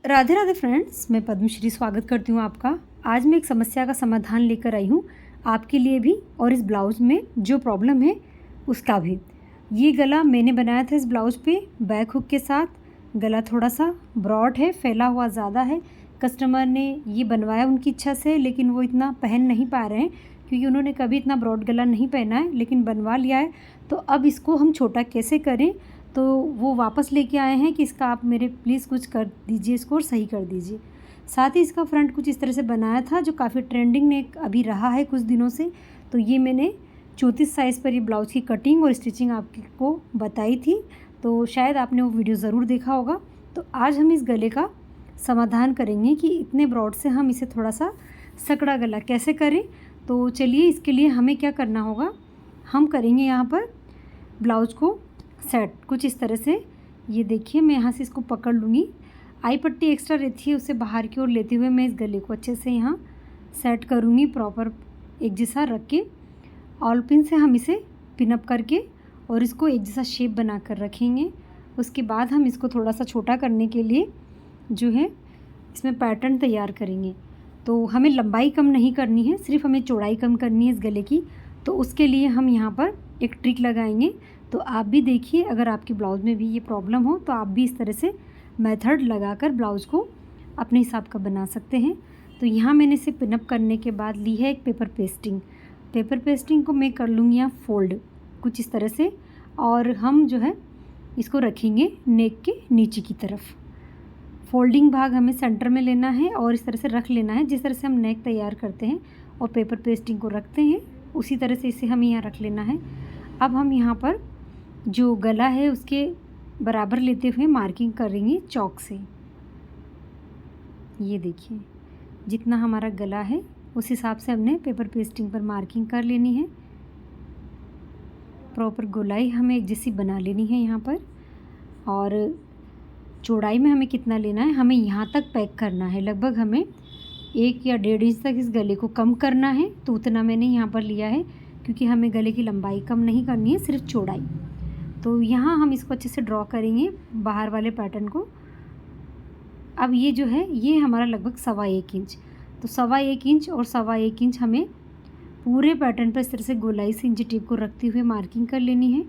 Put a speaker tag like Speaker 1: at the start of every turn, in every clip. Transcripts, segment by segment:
Speaker 1: Radhe Radhe friends, मैं पद्मश्री स्वागत करती हूँ आपका। आज मैं एक समस्या का समाधान लेकर आई हूँ आपके लिए भी, और इस ब्लाउज़ में जो प्रॉब्लम है उसका भी। ये गला मैंने बनाया था इस ब्लाउज़ पे बैक हुक के साथ। गला थोड़ा सा ब्रॉड है, फैला हुआ ज़्यादा है। कस्टमर ने ये बनवाया उनकी इच्छा से, लेकिन वो इतना पहन नहीं पा रहे हैं क्योंकि उन्होंने कभी इतना ब्रॉड गला नहीं पहना है, लेकिन बनवा लिया है। तो अब इसको हम छोटा कैसे करें, तो वो वापस लेके आए हैं कि इसका आप मेरे प्लीज़ कुछ कर दीजिए, इसको और सही कर दीजिए। साथ ही इसका फ्रंट कुछ इस तरह से बनाया था जो काफ़ी ट्रेंडिंग में अभी रहा है कुछ दिनों से। तो ये मैंने 34 साइज़ पर ये ब्लाउज़ की कटिंग और स्टिचिंग आपको बताई थी, तो शायद आपने वो वीडियो ज़रूर देखा होगा। तो आज हम इस गले का समाधान करेंगे कि इतने ब्रॉड से हम इसे थोड़ा सा सकड़ा गला कैसे करें। तो चलिए, इसके लिए हमें क्या करना होगा। हम करेंगे यहाँ पर ब्लाउज़ को सेट कुछ इस तरह से। ये देखिए, मैं यहाँ से इसको पकड़ लूँगी। आई पट्टी एक्स्ट्रा रहती है, उसे बाहर की ओर लेते हुए मैं इस गले को अच्छे से यहाँ सेट करूँगी, प्रॉपर एक जैसा रख के। ऑल पिन से हम इसे पिन अप करके और इसको एक जैसा शेप बना कर रखेंगे। उसके बाद हम इसको थोड़ा सा छोटा करने के लिए जो है इसमें पैटर्न तैयार करेंगे। तो हमें लंबाई कम नहीं करनी है, सिर्फ हमें चौड़ाई कम करनी है इस गले की। तो उसके लिए हम यहाँ पर एक ट्रिक लगाएंगे। तो आप भी देखिए, अगर आपके ब्लाउज़ में भी ये प्रॉब्लम हो तो आप भी इस तरह से मेथड लगाकर ब्लाउज़ को अपने हिसाब का बना सकते हैं। तो यहाँ मैंने इसे पिनअप करने के बाद ली है एक पेपर पेस्टिंग। पेपर पेस्टिंग को मैं कर लूँगी यहाँ फोल्ड कुछ इस तरह से, और हम जो है इसको रखेंगे नेक के नीचे की तरफ। फोल्डिंग भाग हमें सेंटर में लेना है और इस तरह से रख लेना है। जिस तरह से हम नेक तैयार करते हैं और पेपर पेस्टिंग को रखते हैं, उसी तरह से इसे हमें यहाँ रख लेना है। अब हम यहाँ पर जो गला है उसके बराबर लेते हुए मार्किंग करेंगे चौक से। ये देखिए, जितना हमारा गला है उस हिसाब से हमने पेपर पेस्टिंग पर मार्किंग कर लेनी है। प्रॉपर गोलाई हमें एक जैसी बना लेनी है यहाँ पर। और चौड़ाई में हमें कितना लेना है, हमें यहाँ तक पैक करना है। लगभग हमें 1 या 1.5 इंच तक इस गले को कम करना है। तो उतना मैंने यहाँ पर लिया है क्योंकि हमें गले की लंबाई कम नहीं करनी है, सिर्फ चौड़ाई। तो यहाँ हम इसको अच्छे से ड्रॉ करेंगे बाहर वाले पैटर्न को। अब ये जो है ये हमारा लगभग 1.25 इंच। तो 1.25 इंच और 1.25 इंच हमें पूरे पैटर्न पर इस तरह से गोलाई से इंची टेप को रखते हुए मार्किंग कर लेनी है।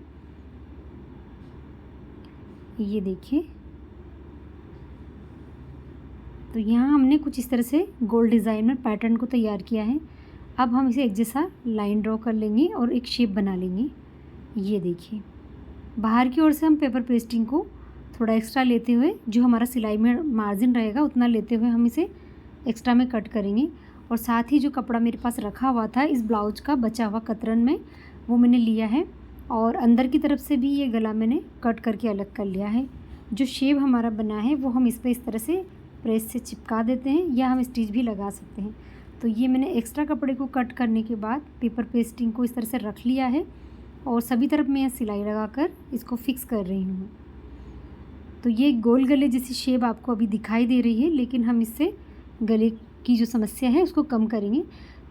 Speaker 1: ये देखिए, तो यहाँ हमने कुछ इस तरह से गोल डिज़ाइन में पैटर्न को तैयार किया है। अब हम इसे एक जैसा लाइन ड्रॉ कर लेंगे और एक शेप बना लेंगे। ये देखिए, बाहर की ओर से हम पेपर पेस्टिंग को थोड़ा एक्स्ट्रा लेते हुए, जो हमारा सिलाई में मार्जिन रहेगा उतना लेते हुए हम इसे एक्स्ट्रा में कट करेंगे। और साथ ही जो कपड़ा मेरे पास रखा हुआ था इस ब्लाउज का बचा हुआ कतरन में, वो मैंने लिया है और अंदर की तरफ से भी ये गला मैंने कट करके अलग कर लिया है। जो शेप हमारा बना है वो हम इस पर इस तरह से प्रेस से चिपका देते हैं, या हम स्टिच भी लगा सकते हैं। तो ये मैंने एक्स्ट्रा कपड़े को कट करने के बाद पेपर पेस्टिंग को इस तरह से रख लिया है और सभी तरफ मैं सिलाई लगाकर इसको फिक्स कर रही हूँ। तो ये गोल गले जैसी शेप आपको अभी दिखाई दे रही है, लेकिन हम इससे गले की जो समस्या है उसको कम करेंगे।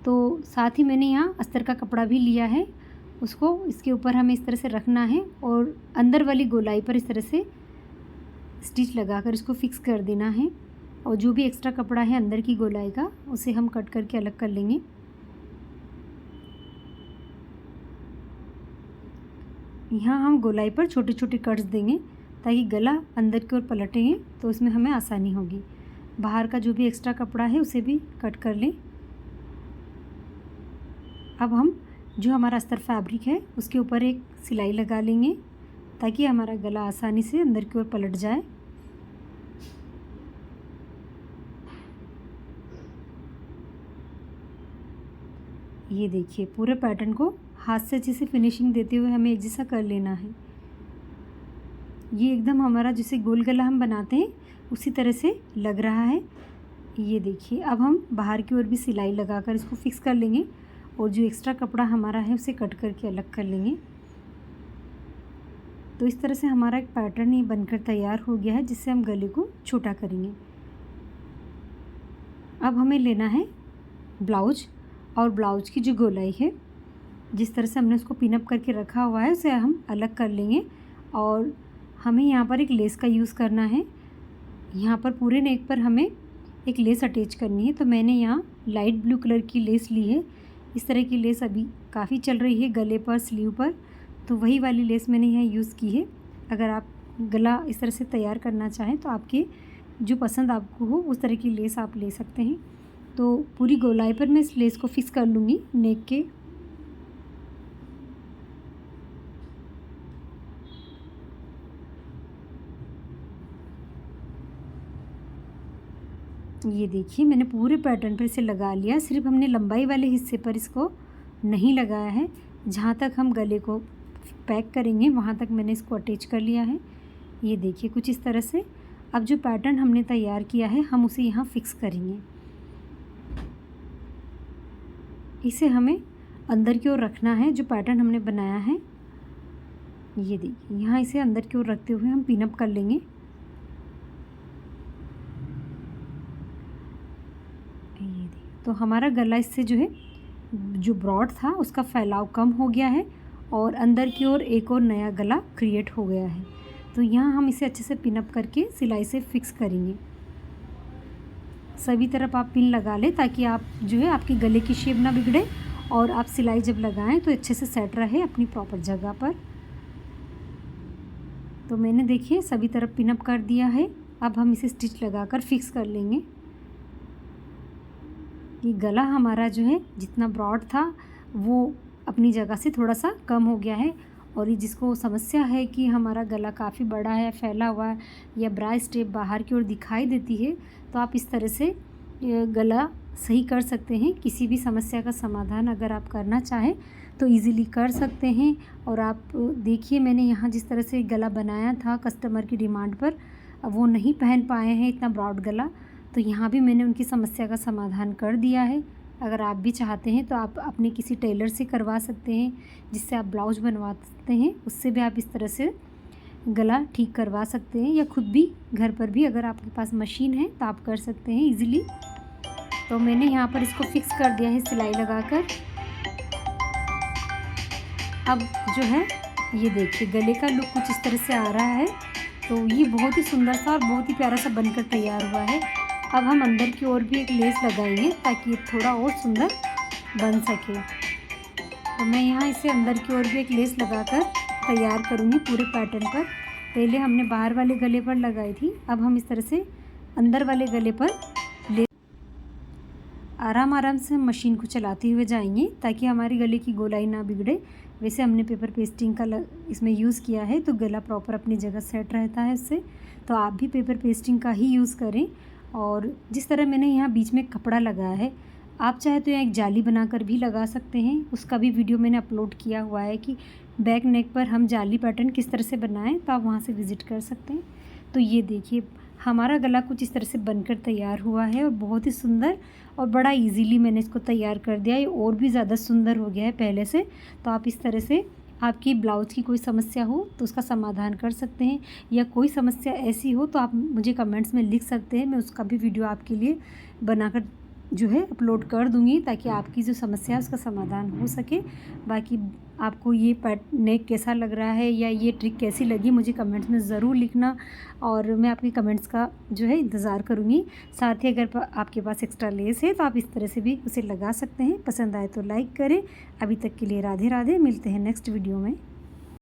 Speaker 1: तो साथ ही मैंने यहाँ अस्तर का कपड़ा भी लिया है, उसको इसके ऊपर हमें इस तरह से रखना है और अंदर वाली गोलाई पर इस तरह से स्टिच लगाकर इसको फिक्स कर देना है। और जो भी एक्स्ट्रा कपड़ा है अंदर की गोलाई का, उसे हम कट करके अलग कर लेंगे। यहाँ हम गोलाई पर छोटे छोटे कट्स देंगे ताकि गला अंदर की ओर पलटेंगे तो इसमें हमें आसानी होगी। बाहर का जो भी एक्स्ट्रा कपड़ा है उसे भी कट कर लें। अब हम जो हमारा अस्तर फैब्रिक है उसके ऊपर एक सिलाई लगा लेंगे ताकि हमारा गला आसानी से अंदर की ओर पलट जाए। ये देखिए, पूरे पैटर्न को हाथ से अच्छे से फिनिशिंग देते हुए हमें एक जैसा कर लेना है। ये एकदम हमारा जैसे गोल गला हम बनाते हैं उसी तरह से लग रहा है। ये देखिए, अब हम बाहर की ओर भी सिलाई लगाकर इसको फिक्स कर लेंगे और जो एक्स्ट्रा कपड़ा हमारा है उसे कट करके अलग कर लेंगे। तो इस तरह से हमारा एक पैटर्न ही बनकर तैयार हो गया है, जिससे हम गले को छोटा करेंगे। अब हमें लेना है ब्लाउज, और ब्लाउज की जो गोलाई है जिस तरह से हमने उसको पिनअप करके रखा हुआ है उसे हम अलग कर लेंगे। और हमें यहाँ पर एक लेस का यूज़ करना है। यहाँ पर पूरे नेक पर हमें एक लेस अटैच करनी है। तो मैंने यहाँ लाइट ब्लू कलर की लेस ली है। इस तरह की लेस अभी काफ़ी चल रही है गले पर, स्लीव पर, तो वही वाली लेस मैंने यहाँ यूज़ की है। अगर आप गला इस तरह से तैयार करना चाहें तो आपके जो पसंद आपको हो उस तरह की लेस आप ले सकते हैं। तो पूरी गोलाई पर मैं इस लेस को फिक्स कर लूँगी नेक के। ये देखिए मैंने पूरे पैटर्न पर इसे लगा लिया। सिर्फ हमने लंबाई वाले हिस्से पर इसको नहीं लगाया है, जहाँ तक हम गले को पैक करेंगे वहाँ तक मैंने इसको अटैच कर लिया है। ये देखिए कुछ इस तरह से। अब जो पैटर्न हमने तैयार किया है हम उसे यहाँ फिक्स करेंगे। इसे हमें अंदर की ओर रखना है। जो पैटर्न हमने बनाया है ये देखिए, यहाँ इसे अंदर की ओर रखते हुए हम पिन अप कर लेंगे। तो हमारा गला इससे जो है जो ब्रॉड था उसका फैलाव कम हो गया है और अंदर की ओर एक और नया गला क्रिएट हो गया है। तो यहाँ हम इसे अच्छे से पिन अप करके सिलाई से फिक्स करेंगे। सभी तरफ आप पिन लगा लें ताकि आप जो है आपके गले की शेप ना बिगड़े और आप सिलाई जब लगाएं तो अच्छे से सेट रहे अपनी प्रॉपर जगह पर। तो मैंने देखिए सभी तरफ पिन अप कर दिया है। अब हम इसे स्टिच लगाकर फिक्स कर लेंगे। ये गला हमारा जो है जितना ब्रॉड था वो अपनी जगह से थोड़ा सा कम हो गया है। और ये जिसको समस्या है कि हमारा गला काफ़ी बड़ा है, फैला हुआ है या ब्रा स्टेप बाहर की ओर दिखाई देती है, तो आप इस तरह से गला सही कर सकते हैं। किसी भी समस्या का समाधान अगर आप करना चाहें तो इजीली कर सकते हैं। और आप देखिए मैंने यहाँ जिस तरह से गला बनाया था कस्टमर की डिमांड पर, वो नहीं पहन पाए हैं इतना ब्रॉड गला, तो यहाँ भी मैंने उनकी समस्या का समाधान कर दिया है। अगर आप भी चाहते हैं तो आप अपने किसी टेलर से करवा सकते हैं जिससे आप ब्लाउज बनवा सकते हैं। उससे भी आप इस तरह से गला ठीक करवा सकते हैं या खुद भी घर पर भी अगर आपके पास मशीन है तो आप कर सकते हैं इजीली। तो मैंने यहाँ पर इसको फिक्स कर दिया है सिलाई लगाकर। अब जो है ये देखिए गले का लुक कुछ इस तरह से आ रहा है। तो ये बहुत ही सुंदर सा और बहुत ही प्यारा सा बनकर तैयार हुआ है। अब हम अंदर की ओर भी एक लेस लगाएंगे ताकि ये थोड़ा और सुंदर बन सके। तो मैं यहाँ इसे अंदर की ओर भी एक लेस लगाकर तैयार करूँगी पूरे पैटर्न पर। पहले हमने बाहर वाले गले पर लगाई थी, अब हम इस तरह से अंदर वाले गले पर आराम से मशीन को चलाते हुए जाएंगे ताकि हमारी गले की गोलाई ना बिगड़े। वैसे हमने पेपर पेस्टिंग का इसमें यूज़ किया है तो गला प्रॉपर अपनी जगह सेट रहता है इससे। तो आप भी पेपर पेस्टिंग का ही यूज़ करें। और जिस तरह मैंने यहाँ बीच में कपड़ा लगाया है, आप चाहे तो यहाँ एक जाली बनाकर भी लगा सकते हैं। उसका भी वीडियो मैंने अपलोड किया हुआ है कि बैक नेक पर हम जाली पैटर्न किस तरह से बनाएं, तो आप वहाँ से विज़िट कर सकते हैं। तो ये देखिए हमारा गला कुछ इस तरह से बनकर तैयार हुआ है और बहुत ही सुंदर और बड़ा इजीली मैंने इसको तैयार कर दिया है। और भी ज़्यादा सुंदर हो गया है पहले से। तो आप इस तरह से आपकी ब्लाउज़ की कोई समस्या हो तो उसका समाधान कर सकते हैं, या कोई समस्या ऐसी हो तो आप मुझे कमेंट्स में लिख सकते हैं। मैं उसका भी वीडियो आपके लिए बनाकर जो है अपलोड कर दूँगी ताकि आपकी जो समस्या है उसका समाधान हो सके। बाकी आपको ये नेक कैसा लग रहा है या ये ट्रिक कैसी लगी मुझे कमेंट्स में ज़रूर लिखना और मैं आपके कमेंट्स का जो है इंतज़ार करूँगी। साथ ही अगर आपके पास एक्स्ट्रा लेस है तो आप इस तरह से भी उसे लगा सकते हैं। पसंद आए तो लाइक करें। अभी तक के लिए राधे राधे। मिलते हैं नेक्स्ट वीडियो में।